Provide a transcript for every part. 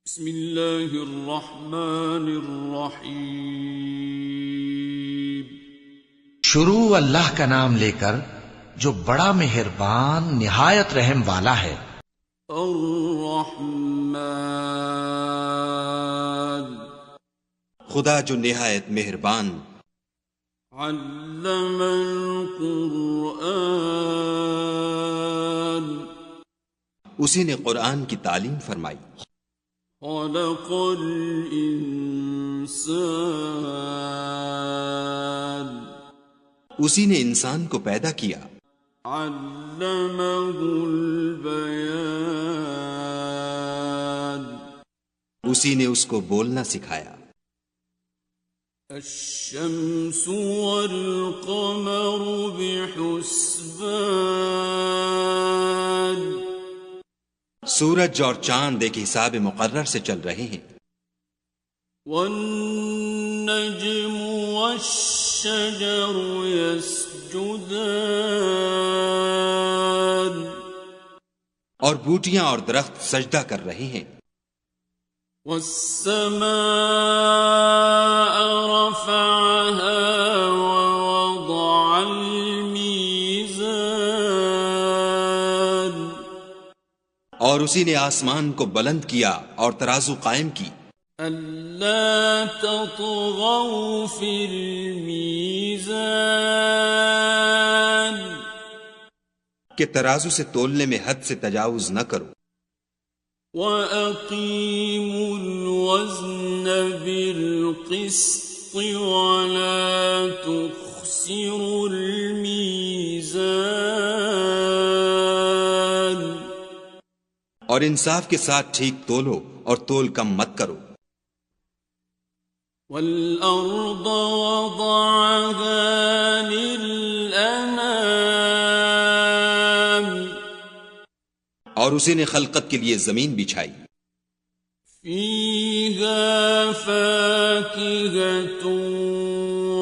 بسم اللہ الرحمن الرحیم۔ شروع اللہ کا نام لے کر جو بڑا مہربان نہایت رحم والا ہے۔ الرحمن، خدا جو نہایت مہربان۔ علم القرآن، اسی نے قرآن کی تعلیم فرمائی۔ خلق الانسان، اسی نے انسان کو پیدا کیا۔ علمہ البیان، اسی نے اس کو بولنا سکھایا۔ الشمس والقمر بحسبان، سورج اور چاند ایک حساب مقرر سے چل رہے ہیں۔ والنجم والشجر يسجدان، اور بوٹیاں اور درخت سجدہ کر رہے ہیں۔ والسماء رفعها ووضع الميزان، اور اسی نے آسمان کو بلند کیا اور ترازو قائم کی۔ ألا تطغوا في الميزان، کہ ترازو سے تولنے میں حد سے تجاوز نہ کرو۔ وَأَقِيمُوا الْوَزْنَ بِالْقِسْطِ وَلَا تُخْسِرُوا الْمِيزَانَ، اور انصاف کے ساتھ ٹھیک تولو اور تول کم مت کرو۔ وَالْأَرْضَ وَضَعَهَا لِلْأَنَامِ، اور اسی نے خلقت کے لیے زمین بچھائی۔ فِيهَا فَاكِهَةٌ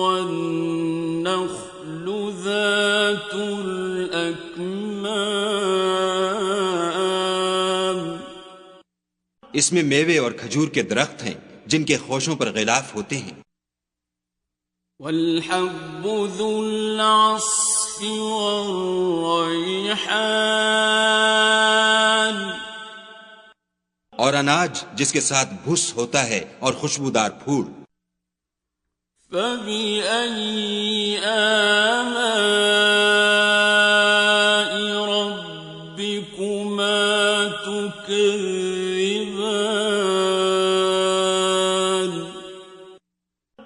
وَالنَّخْلُ ذَاتُ الْأَكْمَامِ، اس میں میوے اور کھجور کے درخت ہیں جن کے خوشوں پر غلاف ہوتے ہیں۔ وَالْحَبُّ ذُو الْعَصْفِ وَالرَّيْحَانِ، اور اناج جس کے ساتھ بھس ہوتا ہے اور خوشبودار پھول۔ فَبِأَيِّ آلَاءِ رَبِّكُمَا تُكَذِّبَانِ،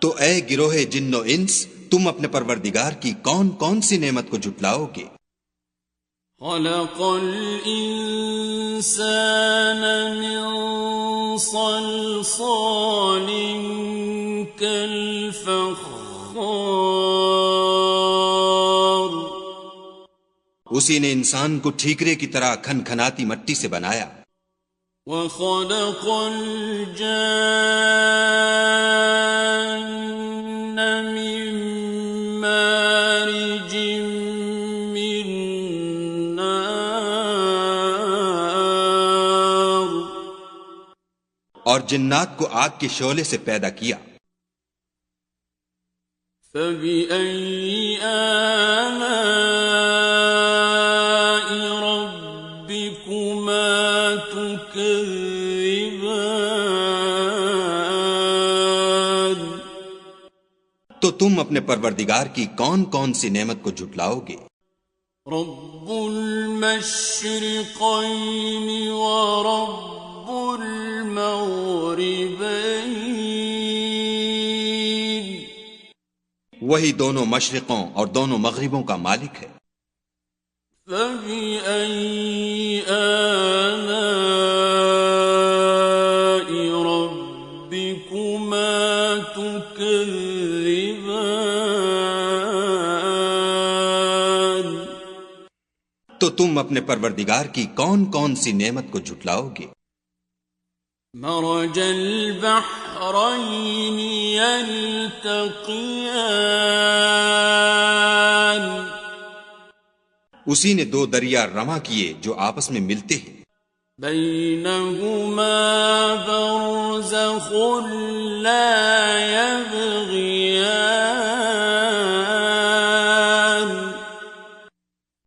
تو اے گروہ جن و انس، تم اپنے پروردگار کی کون کون سی نعمت کو جھٹلاؤ گے؟ خَلَقَ الْإِنسَانَ مِنْ صَلْصَالٍ كَالْفَخَّارِ، اسی نے انسان کو ٹھیکرے کی طرح کھن کھناتی مٹی سے بنایا۔ وَخَلَقَ الْجَانَّ مِن مَّارِجٍ مِّن نَّارٍ، اور جنات کو آگ کے شعلے سے پیدا کیا۔ فَبِأَيِّ آلَاءِ رَبِّكُمَا تُكَذِّبَانِ، تو تم اپنے پروردگار کی کون کون سی نعمت کو جھٹلاؤ گے؟ رب المشرقین ورب المغربین، وہی دونوں مشرقوں اور دونوں مغربوں کا مالک ہے۔ فَبِأَيِّ آلَاءِ رَبِّكُمَا تُكَذِّبَانِ، تو تم اپنے پروردگار کی کون کون سی نعمت کو جھٹلاؤ گے؟ مرج البحرین یلتقیان، اسی نے دو دریا رواں کیے جو آپس میں ملتے ہیں۔ بينهما برزخ لا يبغيان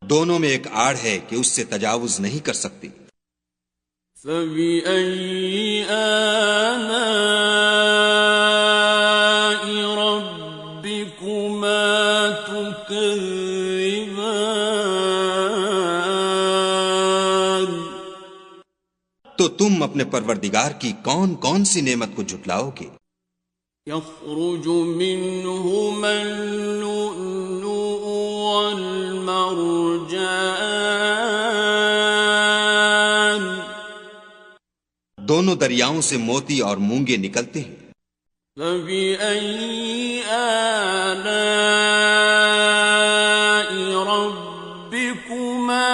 دونوں میں ایک آڑ ہے کہ اس سے تجاوز نہیں کر سکتی. فبأي آلاء ربكما تكذبان تو تم اپنے پروردگار کی کون کون سی نعمت کو جھٹلاؤ گے؟ يخرج منهما اللؤلؤ والمرجان دونوں دریاؤں سے موتی اور مونگے نکلتے ہیں. فبأي آلاء ربكما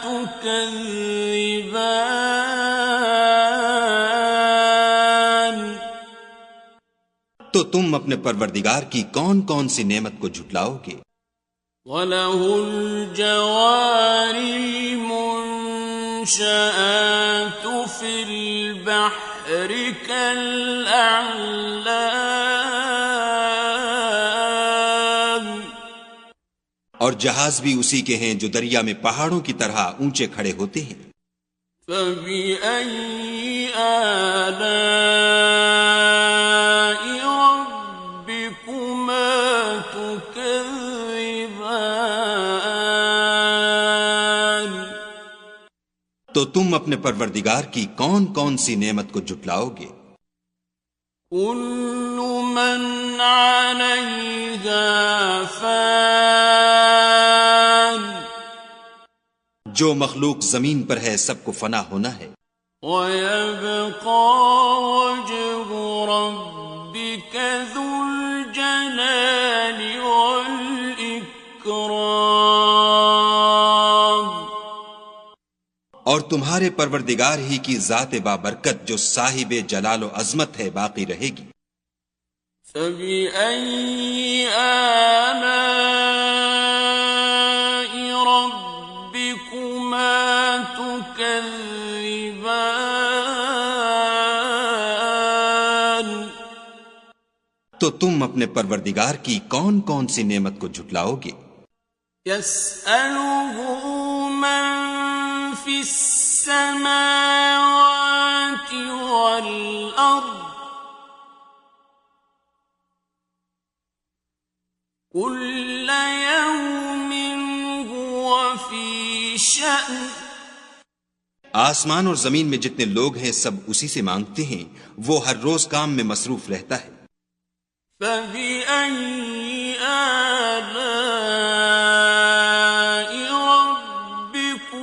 تكذبان تو تم اپنے پروردگار کی کون کون سی نعمت کو جھٹلاؤ گے؟ وَلَهُ الْجَوَارِ الْمُنشَآتُ فِي الْبَحْرِ كَالْأَعْلَامِ اور جہاز بھی اسی کے ہیں جو دریا میں پہاڑوں کی طرح اونچے کھڑے ہوتے ہیں. فَبِأَيِّ آلَاءِ رَبِّكُمَا تُكَذِّبَانِ تو تم اپنے پروردگار کی کون کون سی نعمت کو جھٹلاؤ گے؟ كُلُّ مَنْ عَلَيْهَا فَانٍ جو مخلوق زمین پر ہے سب کو فنا ہونا ہے. وَيَبْقَى وَجْهُ رَبِّكَ ذُو الْجَلَالِ وَالْإِكْرَامِ اور تمہارے پروردگار ہی کی ذات بابرکت جو صاحب جلال و عظمت ہے باقی رہے گی. فَبِأَيِّ آلَاءِ رَبِّكُمَا تُكَذِّبَانِ تو تم اپنے پروردگار کی کون کون سی نعمت کو جھٹلاؤ گے؟ يَسْأَلُهُ مَن فِي السَّمَاوَاتِ وَالْأَرْضِ كُلَّ يَوْمٍ هُوَ فِي شَأْنٍ آسمان اور زمین میں جتنے لوگ ہیں سب اسی سے مانگتے ہیں، وہ ہر روز کام میں مصروف رہتا ہے. فَبِأَيِّ آلَاءِ رَبِّكُمَا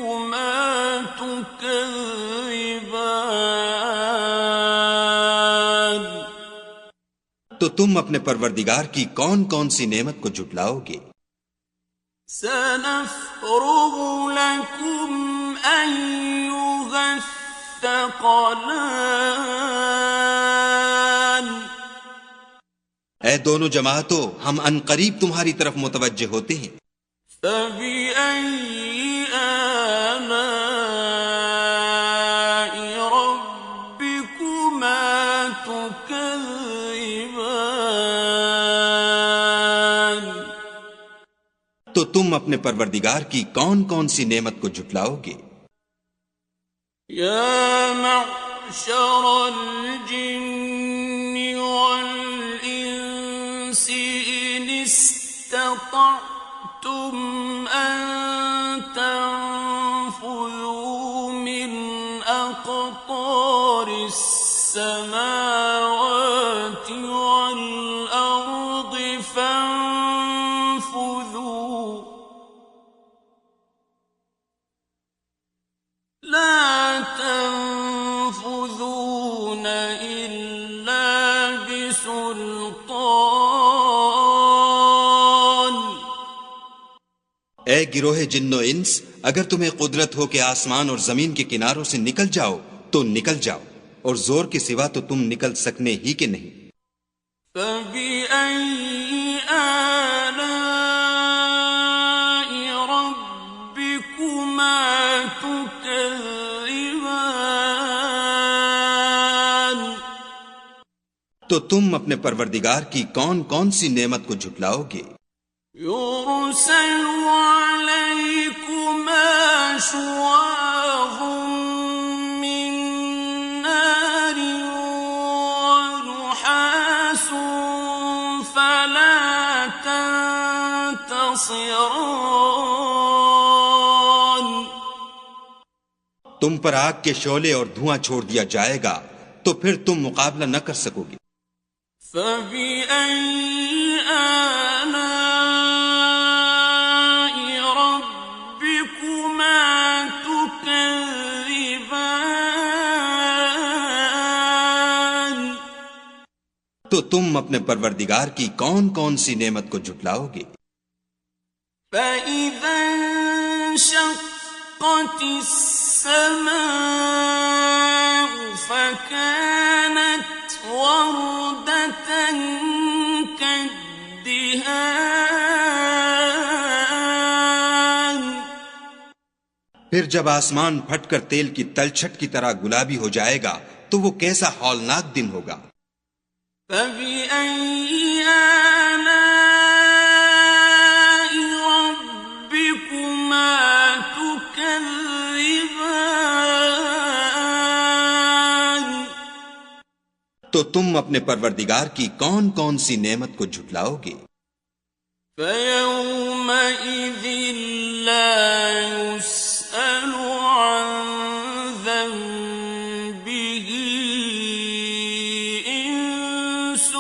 تُكَذِّبَانِ تو تم اپنے پروردگار کی کون کون سی نعمت کو جھٹلاؤ گے؟ سَنَفْرُغُ لَكُمْ أَيُّهَ الثَّقَلَانِ اے دونوں جماعتوں، ہم ان قریب تمہاری طرف متوجہ ہوتے ہیں. فَبِأَيِّ آلَاءِ رَبِّكُمَا تُكَذِّبَانِ تو تم اپنے پروردگار کی کون کون سی نعمت کو جھٹلاؤ گے؟ يَا مَعْشَرَ الْجِنِّ وَالْإِنسِ إِنِ اسْتَطَعْتُمْ أَن تَنفُذُوا مِنْ أَقْطَارِ السَّمَاوَاتِ وَالْأَرْضِ فَانفُذُوا لَا تَنفُذُونَ إِلَّا بِسُلْطَانٍ اے گروہ جن و انس، اگر تمہیں قدرت ہو کہ آسمان اور زمین کے کناروں سے نکل جاؤ تو نکل جاؤ، اور زور کے سوا تو تم نکل سکنے ہی کے نہیں. فَبِأَيِّ آلَاءِ رَبِّكُمَا تُكَذِّبَانِ تو تم اپنے پروردگار کی کون کون سی نعمت کو جھٹلاؤ گے؟ يرسل عليكما شواظ من نار ونحاس فلا تنتصران. تم پر آگ کے شعلے اور دھواں چھوڑ دیا جائے گا تو پھر تم مقابلہ نہ کر سکو گے. فبأي آلاء ربكما تكذبان. تو تم اپنے پروردگار کی کون کون سی نعمت کو جھٹلاؤ گے؟ فإذا انشقت السماء فكانت وردة كالدهان. پھر جب آسمان پھٹ کر تیل کی تلچھٹ کی طرح گلابی ہو جائے گا تو وہ کیسا ہولناک دن ہوگا. فبأي آلاء ربكما تكذبان. تو تم اپنے پروردگار کی کون کون سی نعمت کو جھٹلاؤ گے؟ فيومئذ لا يسأل عن ذنبه إنس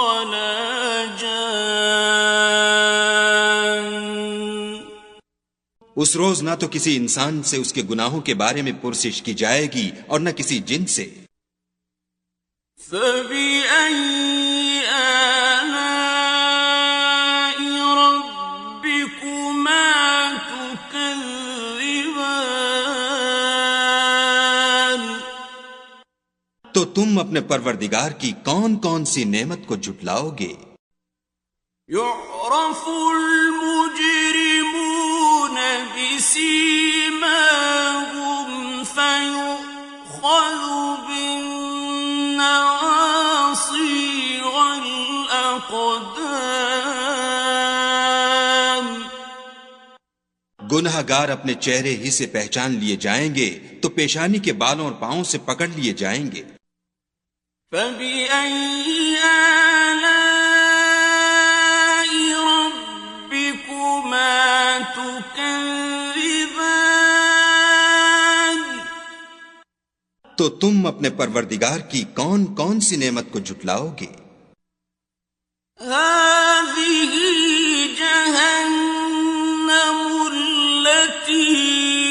ولا جان. اس روز نہ تو کسی انسان سے اس کے گناہوں کے بارے میں پرسش کی جائے گی اور نہ کسی جن سے. فبأي آلاء ربكما تكذبان. تو تم اپنے پروردگار کی کون کون سی نعمت کو جھٹلاؤ گے؟ يعرف المجرمون بسيماهم فيؤخذ بالنواصي والأقدام. گناہ گار اپنے چہرے ہی سے پہچان لیے جائیں گے تو پیشانی کے بالوں اور پاؤں سے پکڑ لیے جائیں گے. فبأي آلاء ربكما تكذبان. تو تم اپنے پروردگار کی کون کون سی نعمت کو جھٹلاؤ گے؟ هذه جهنم التي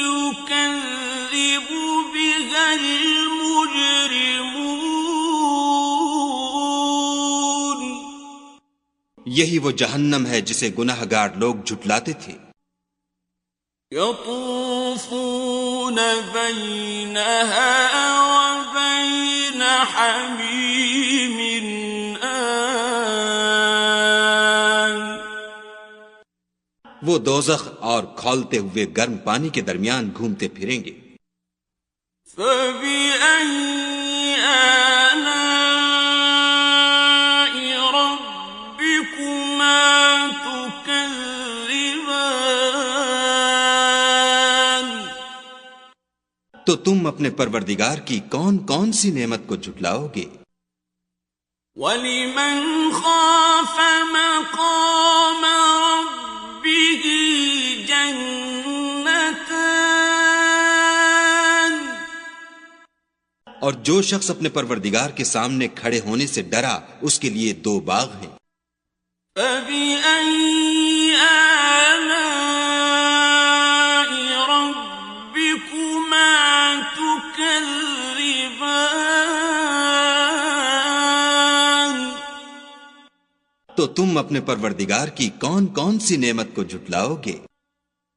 يكذب بها المجرمون. یہی وہ جہنم ہے جسے گناہ گار لوگ جھٹلاتے تھے. يطوفون بينها وبين حميم آن. وہ دوزخ اور کھولتے ہوئے گرم پانی کے درمیان گھومتے پھریں گے. فبأي آلاء ربكما تكذبان. تو تم اپنے پروردگار کی کون کون سی نعمت کو جھٹلاؤ گے؟ وَلِمَنْ خَافَ مَقَامَ رَبِّهِ جَنَّتَانِ. اور جو شخص اپنے پروردگار کے سامنے کھڑے ہونے سے ڈرا اس کے لیے 2 باغ ہیں. فَبِأَيِّ آلَاءِ رَبِّكُمَا تُكَذِّبَانِ. تو تم اپنے پروردگار کی کون کون سی نعمت کو جھٹلاؤ گے؟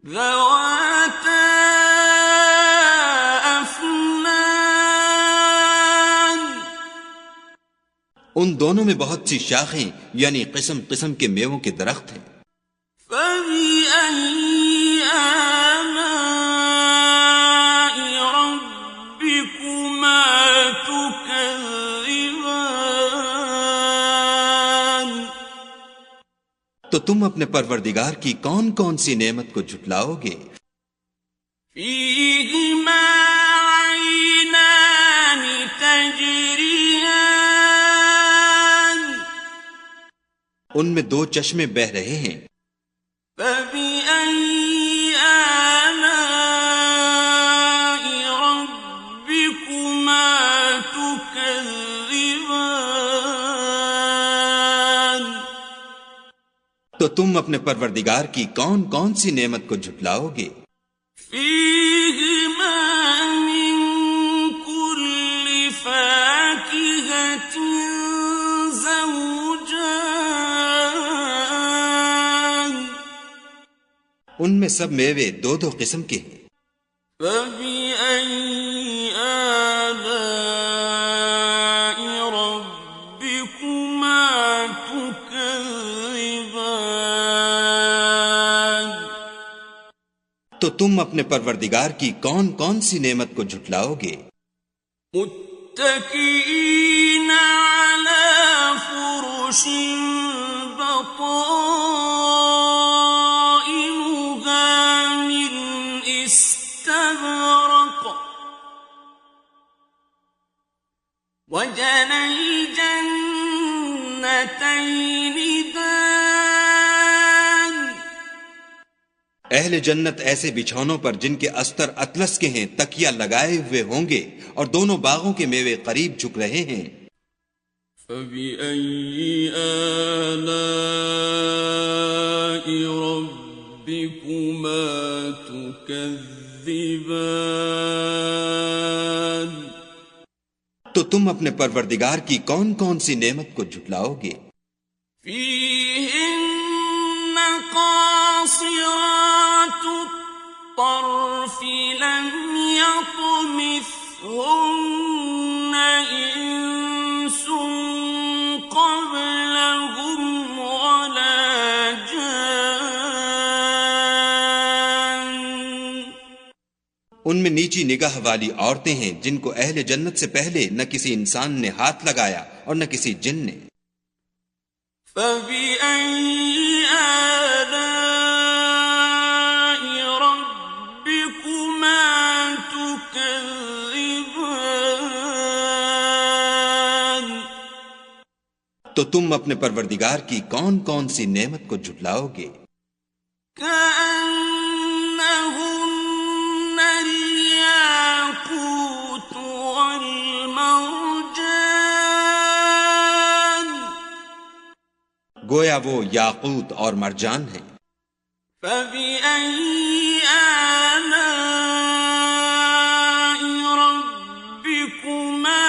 ذَوَاتَا أَفْنَانٍ. ان دونوں میں بہت سی شاخیں یعنی قسم قسم کے میووں کے درخت ہیں. فَبِأَيِّ آلَاءِ رَبِّكُمَا تُكَذِّبَانِ. تم اپنے پروردگار کی کون کون سی نعمت کو جھٹلاؤ گے؟ فیہما عینان تجریان ان میں دو چشمے بہہ رہے ہیں۔ فبأي آلاء ربكما تكذبان تو تم اپنے پروردگار کی کون کون سی نعمت کو جھٹلاؤ گے؟ فيهما من كل فاكهة زوجان ان میں سب میوے دو دو قسم کے ہیں۔ فبأي آلاء ربكما تكذبان تو تم اپنے پروردگار کی کون کون سی نعمت کو جھٹلاؤ گے؟ متكئين على فرش بطائنها من استبرق وجنى الجنتين دان اہل جنت ایسے بچھونوں پر جن کے استر اطلس کے ہیں تکیہ لگائے ہوئے ہوں گے، اور دونوں باغوں کے میوے قریب جھک رہے ہیں۔ فبأي آلاء ربكما تكذبان تو تم اپنے پروردگار کی کون کون سی نعمت کو جھٹلاؤ گے؟ فيهن قاصرات الطرف لم يطمثهن إنس قبلهم ولا جان ان میں نیچی نگاہ والی عورتیں ہیں جن کو اہل جنت سے پہلے نہ کسی انسان نے ہاتھ لگایا اور نہ کسی جن نے۔ فبأي آلاء ربكما تكذبان تو تم اپنے پروردگار کی کون کون سی نعمت کو جھٹلاؤ گے؟ كأنهن الياقوت والمرجان گویا وہ یاقوت اور مرجان ہیں۔ فبأي آلاء ربكما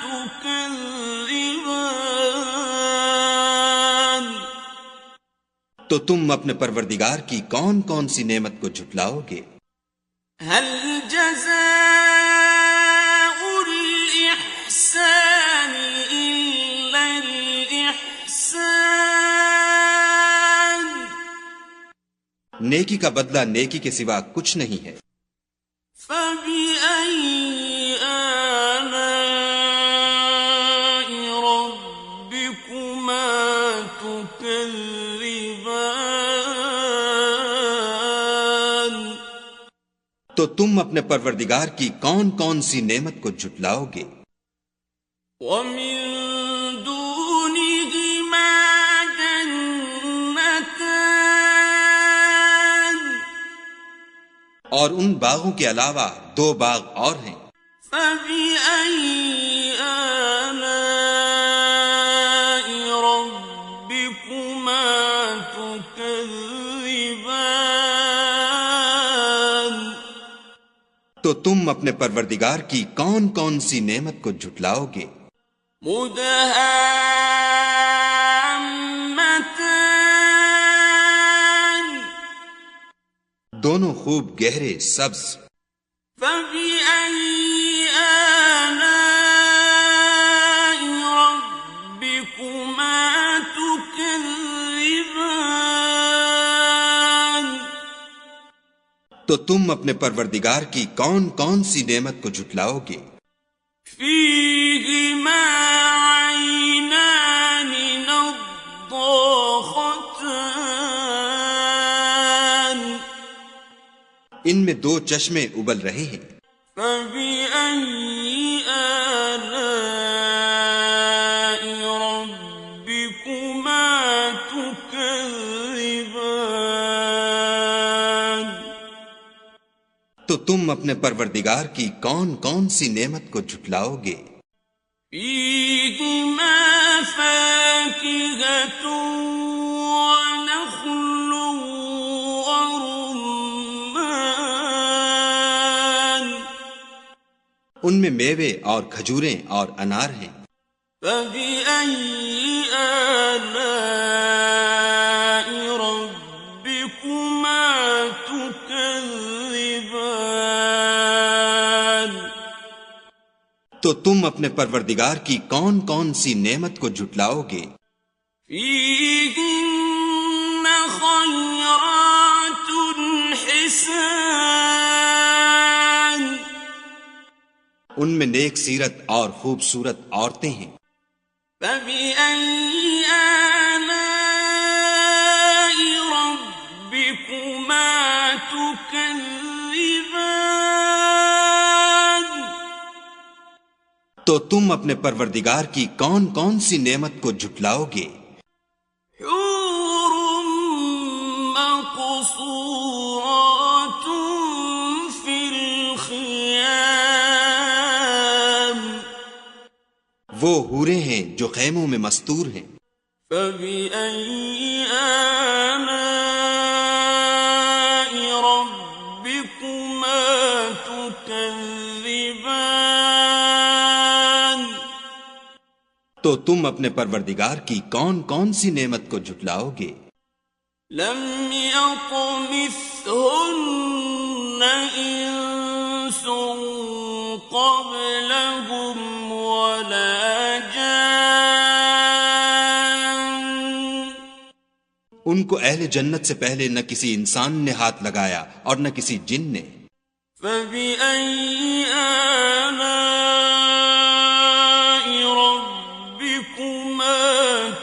تكذبان تو تم اپنے پروردگار کی کون کون سی نعمت کو جھٹلاؤ گے؟ هل جزاء الإحسان إلا الإحسان نیکی کا بدلہ نیکی کے سوا کچھ نہیں ہے۔ فبأي آلاء ربكما تكذبان تو تم اپنے پروردگار کی کون کون سی نعمت کو جھٹلاؤ گے؟ ومن دونهما جنتان اور ان باغوں کے علاوہ دو باغ اور ہیں۔ فبأي آلاء ربكما تكذبان تو تم اپنے پروردگار کی کون کون سی نعمت کو جھٹلاؤ گے؟ مدهامتان دونوں خوب گہرے سبز۔ فبأي آلاء ربكما تكذبان تو تم اپنے پروردگار کی کون کون سی نعمت کو جھٹلاؤ گے؟ فيهما عينان نضاختان ان میں 2 چشمے ابل رہے ہیں. فبأي آلاء ربكما تكذبان. تو تم اپنے پروردگار کی کون کون سی نعمت کو جھٹلاؤ گے؟ فيهما فاكهة ونخل ورمان. ان میں میوے اور کھجوریں اور انار ہیں. فبأي آلاء ربكما تكذبان. تو تم اپنے پروردگار کی کون کون سی نعمت کو جھٹلاؤ گے؟ فيهن خيرات حسان. ان میں نیک سیرت اور خوبصورت عورتیں ہیں. فبأي آلاء ربكما تكذبان. تو تم اپنے پروردگار کی کون کون سی نعمت کو جھٹلاؤ گے؟ حور مقصورات في الخيام. وہ حوریں ہیں جو خیموں میں مستور ہیں. فبأي آلاء ربكما تكذبان. تو تم اپنے پروردگار کی کون کون سی نعمت کو جھٹلاؤ گے؟ لم يطمثهن إنس قبلهم ولا جان. ان کو اہل جنت سے پہلے نہ کسی انسان نے ہاتھ لگایا اور نہ کسی جن نے. فبأي آلاء ربكما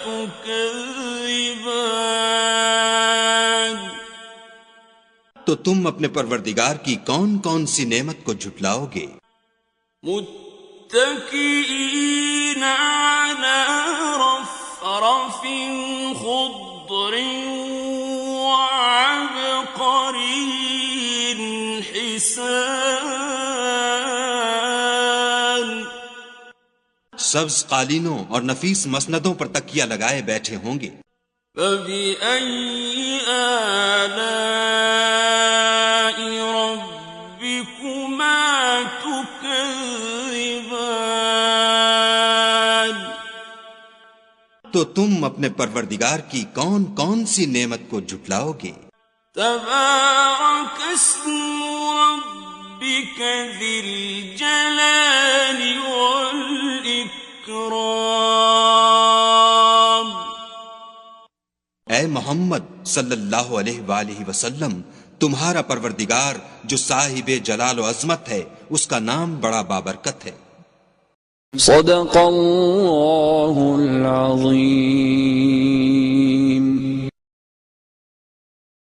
تكذبان. تو تم اپنے پروردگار کی کون کون سی نعمت کو جھٹلاؤ گے؟ متكئين على رفرف خضر وعبقري حسان. سبز قالینوں اور نفیس مسندوں پر تکیہ لگائے بیٹھے ہوں گے. فبأي آلاء ربكما تكذبان. تو تم اپنے پروردگار کی کون کون سی نعمت کو جھٹلاؤ گے؟ تبارك اسم ربك ذي الجلال والإكرام. اے محمد صلی اللہ علیہ وآلہ وسلم، تمہارا پروردگار جو صاحب جلال و عظمت ہے، اس کا نام بڑا بابرکت ہے. صدق اللہ العظیم.